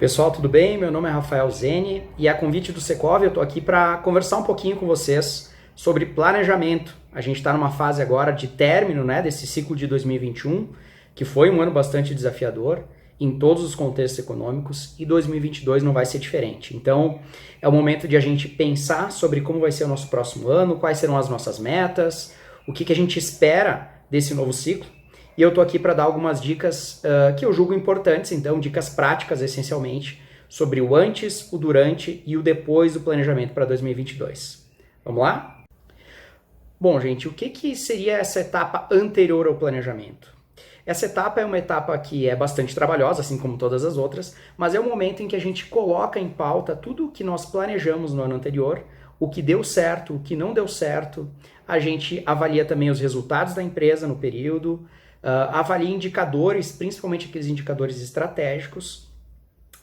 Pessoal, tudo bem? Meu nome é Rafael Zeni e a convite do Secov eu estou aqui para conversar um pouquinho com vocês sobre planejamento. A gente está numa fase agora de término, desse ciclo de 2021, que foi um ano bastante desafiador em todos os contextos econômicos, e 2022 não vai ser diferente. Então, é o momento de a gente pensar sobre como vai ser o nosso próximo ano, quais serão as nossas metas, o que a gente espera desse novo ciclo. E eu estou aqui para dar algumas dicas que eu julgo importantes, então dicas práticas essencialmente, sobre o antes, o durante e o depois do planejamento para 2022. Vamos lá? Bom, gente, o que seria essa etapa anterior ao planejamento? Essa etapa é uma etapa que é bastante trabalhosa, assim como todas as outras, mas é o momento em que a gente coloca em pauta tudo o que nós planejamos no ano anterior, o que deu certo, o que não deu certo, a gente avalia também os resultados da empresa no período, avalia indicadores, principalmente aqueles indicadores estratégicos,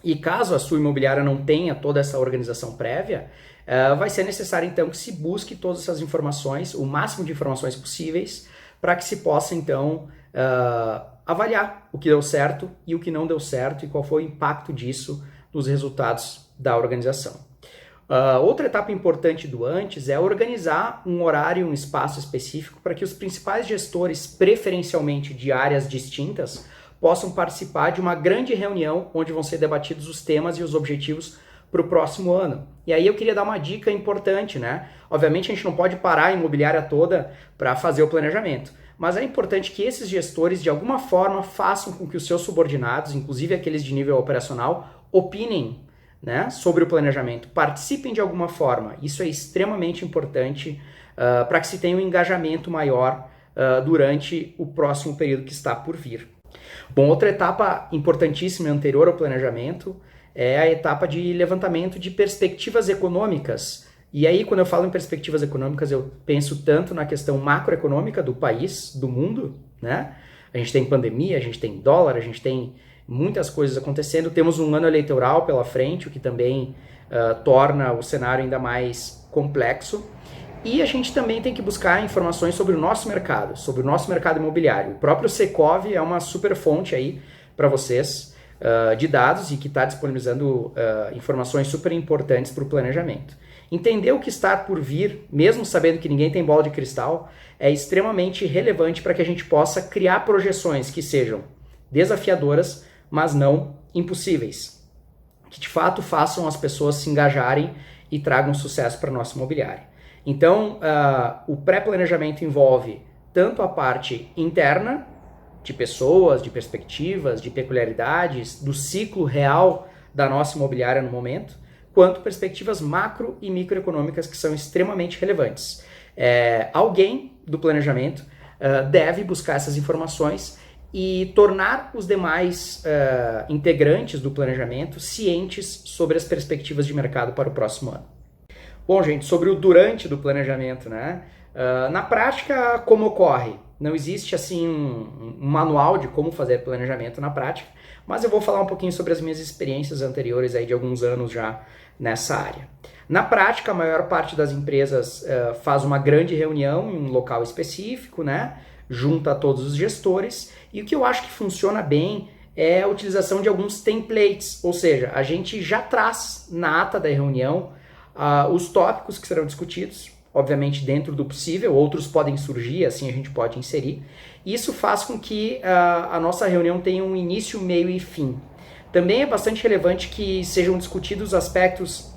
e caso a sua imobiliária não tenha toda essa organização prévia, vai ser necessário então que se busque todas essas informações, o máximo de informações possíveis, para que se possa então avaliar o que deu certo e o que não deu certo e qual foi o impacto disso nos resultados da organização. Outra etapa importante do antes é organizar um horário, um espaço específico para que os principais gestores, preferencialmente de áreas distintas, possam participar de uma grande reunião onde vão ser debatidos os temas e os objetivos para o próximo ano. E aí eu queria dar uma dica importante, Obviamente a gente não pode parar a imobiliária toda para fazer o planejamento, mas é importante que esses gestores de alguma forma façam com que os seus subordinados, inclusive aqueles de nível operacional, opinem sobre o planejamento, participem de alguma forma. Isso é extremamente importante para que se tenha um engajamento maior durante o próximo período que está por vir. Bom, outra etapa importantíssima anterior ao planejamento é a etapa de levantamento de perspectivas econômicas. E aí, quando eu falo em perspectivas econômicas, eu penso tanto na questão macroeconômica do país, do mundo, A gente tem pandemia, a gente tem dólar, a gente tem muitas coisas acontecendo. Temos um ano eleitoral pela frente, o que também torna o cenário ainda mais complexo. E a gente também tem que buscar informações sobre o nosso mercado imobiliário. O próprio Secov é uma super fonte aí para vocês de dados e que está disponibilizando informações super importantes para o planejamento. Entender o que está por vir, mesmo sabendo que ninguém tem bola de cristal, é extremamente relevante para que a gente possa criar projeções que sejam desafiadoras, mas não impossíveis, que de fato façam as pessoas se engajarem e tragam sucesso para a nossa imobiliária. Então, o pré-planejamento envolve tanto a parte interna, de pessoas, de perspectivas, de peculiaridades, do ciclo real da nossa imobiliária no momento, quanto perspectivas macro e microeconômicas que são extremamente relevantes. Alguém do planejamento deve buscar essas informações e tornar os demais integrantes do planejamento cientes sobre as perspectivas de mercado para o próximo ano. Bom, gente, sobre o durante do planejamento, na prática, como ocorre? Não existe assim um manual de como fazer planejamento na prática, mas eu vou falar um pouquinho sobre as minhas experiências anteriores aí de alguns anos já nessa área. Na prática, a maior parte das empresas faz uma grande reunião em um local específico, junta todos os gestores, e o que eu acho que funciona bem é a utilização de alguns templates, ou seja, a gente já traz na ata da reunião os tópicos que serão discutidos, obviamente dentro do possível, outros podem surgir, assim a gente pode inserir. Isso faz com que a nossa reunião tenha um início, meio e fim. Também é bastante relevante que sejam discutidos aspectos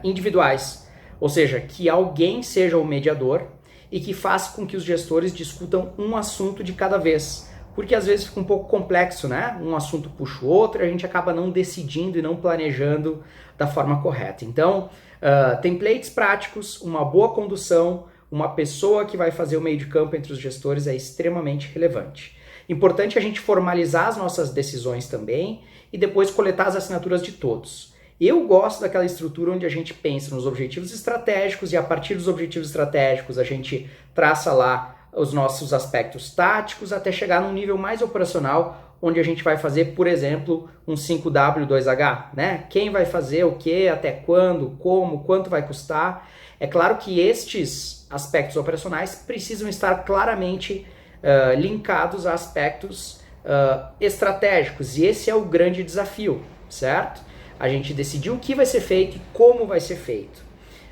individuais, ou seja, que alguém seja o mediador e que faça com que os gestores discutam um assunto de cada vez, porque às vezes fica um pouco complexo, Um assunto puxa o outro e a gente acaba não decidindo e não planejando da forma correta. Então, templates práticos, uma boa condução, uma pessoa que vai fazer o meio de campo entre os gestores é extremamente relevante. Importante a gente formalizar as nossas decisões também e depois coletar as assinaturas de todos. Eu gosto daquela estrutura onde a gente pensa nos objetivos estratégicos e a partir dos objetivos estratégicos a gente traça lá os nossos aspectos táticos até chegar num nível mais operacional, onde a gente vai fazer, por exemplo, um 5W2H, Quem vai fazer o quê, até quando, como, quanto vai custar. É claro que estes aspectos operacionais precisam estar claramente linkados a aspectos estratégicos, e esse é o grande desafio. certo? A gente decidir o que vai ser feito e como vai ser feito.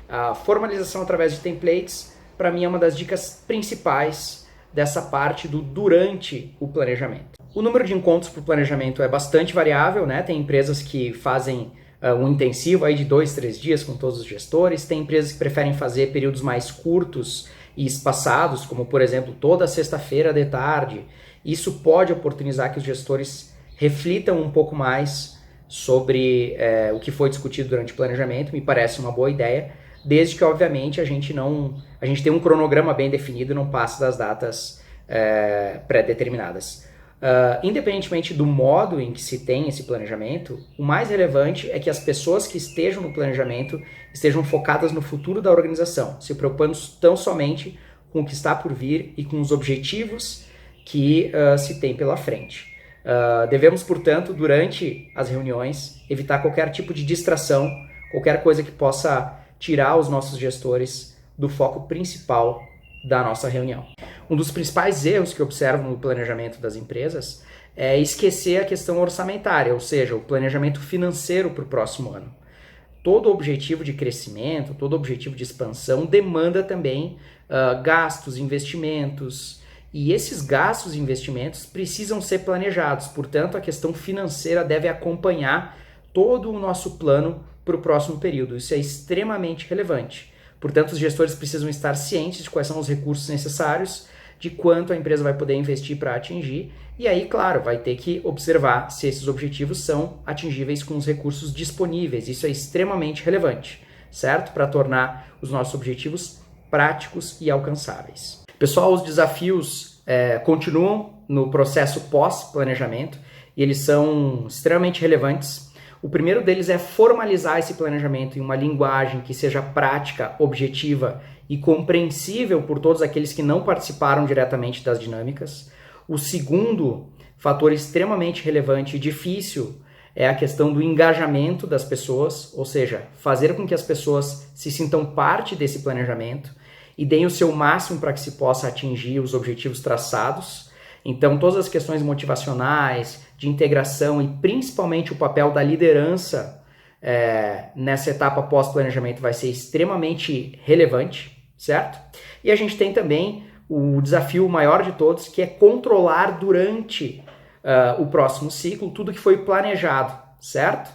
A formalização através de templates, para mim, é uma das dicas principais dessa parte do durante o planejamento. O número de encontros para o planejamento é bastante variável, né? Tem empresas que fazem um intensivo aí de 2, 3 dias com todos os gestores, tem empresas que preferem fazer períodos mais curtos e espaçados, como por exemplo toda sexta-feira de tarde. Isso pode oportunizar que os gestores reflitam um pouco mais sobre o que foi discutido durante o planejamento, me parece uma boa ideia, desde que obviamente a gente tem um cronograma bem definido e não passe das datas pré-determinadas. Independentemente do modo em que se tem esse planejamento, o mais relevante é que as pessoas que estejam no planejamento estejam focadas no futuro da organização, se preocupando tão somente com o que está por vir e com os objetivos que se tem pela frente. Devemos, portanto, durante as reuniões, evitar qualquer tipo de distração, qualquer coisa que possa tirar os nossos gestores do foco principal da nossa reunião. Um dos principais erros que eu observo no planejamento das empresas é esquecer a questão orçamentária, ou seja, o planejamento financeiro para o próximo ano. Todo objetivo de crescimento, todo objetivo de expansão demanda também gastos, investimentos, e esses gastos e investimentos precisam ser planejados, portanto a questão financeira deve acompanhar todo o nosso plano para o próximo período. Isso é extremamente relevante. Portanto, os gestores precisam estar cientes de quais são os recursos necessários, de quanto a empresa vai poder investir para atingir, e aí, claro, vai ter que observar se esses objetivos são atingíveis com os recursos disponíveis. Isso é extremamente relevante, certo? Para tornar os nossos objetivos práticos e alcançáveis. Pessoal, os desafios continuam no processo pós-planejamento e eles são extremamente relevantes. O primeiro deles é formalizar esse planejamento em uma linguagem que seja prática, objetiva e compreensível por todos aqueles que não participaram diretamente das dinâmicas. O segundo fator extremamente relevante e difícil é a questão do engajamento das pessoas, ou seja, fazer com que as pessoas se sintam parte desse planejamento e deem o seu máximo para que se possa atingir os objetivos traçados. Então, todas as questões motivacionais, de integração e principalmente o papel da liderança nessa etapa pós-planejamento vai ser extremamente relevante, certo? E a gente tem também o desafio maior de todos, que é controlar durante o próximo ciclo tudo que foi planejado, certo?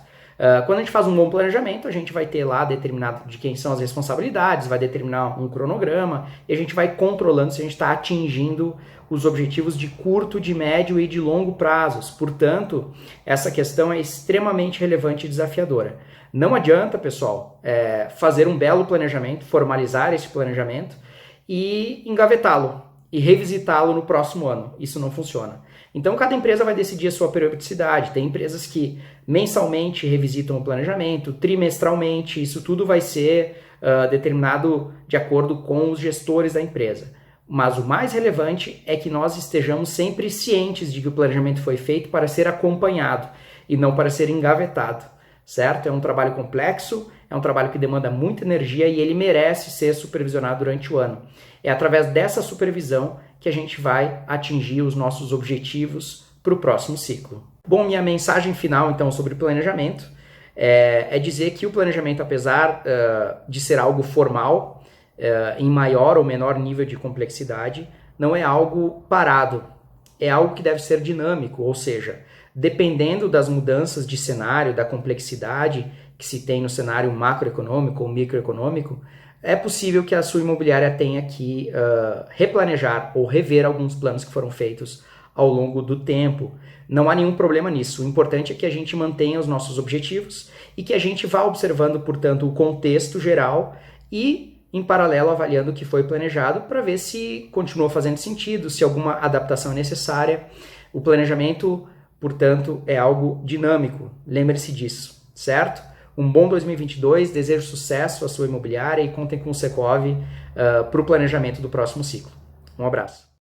Quando a gente faz um bom planejamento, a gente vai ter lá determinado de quem são as responsabilidades, vai determinar um cronograma e a gente vai controlando se a gente está atingindo os objetivos de curto, de médio e de longo prazos. Portanto, essa questão é extremamente relevante e desafiadora. Não adianta, pessoal, fazer um belo planejamento, formalizar esse planejamento e engavetá-lo e revisitá-lo no próximo ano. Isso não funciona. Então, cada empresa vai decidir a sua periodicidade. Tem empresas que mensalmente revisitam o planejamento, trimestralmente, isso tudo vai ser determinado de acordo com os gestores da empresa. Mas o mais relevante é que nós estejamos sempre cientes de que o planejamento foi feito para ser acompanhado e não para ser engavetado, certo? É um trabalho complexo, é um trabalho que demanda muita energia e ele merece ser supervisionado durante o ano. É através dessa supervisão que a gente vai atingir os nossos objetivos para o próximo ciclo. Bom, minha mensagem final, então, sobre planejamento é dizer que o planejamento, apesar de ser algo formal, em maior ou menor nível de complexidade, não é algo parado, é algo que deve ser dinâmico, ou seja, dependendo das mudanças de cenário, da complexidade que se tem no cenário macroeconômico ou microeconômico, é possível que a sua imobiliária tenha que replanejar ou rever alguns planos que foram feitos ao longo do tempo. Não há nenhum problema nisso. O importante é que a gente mantenha os nossos objetivos e que a gente vá observando, portanto, o contexto geral e, em paralelo, avaliando o que foi planejado para ver se continua fazendo sentido, se alguma adaptação é necessária. O planejamento, portanto, é algo dinâmico. Lembre-se disso, certo? Um bom 2022, desejo sucesso à sua imobiliária e contem com o Secov para o planejamento do próximo ciclo. Um abraço.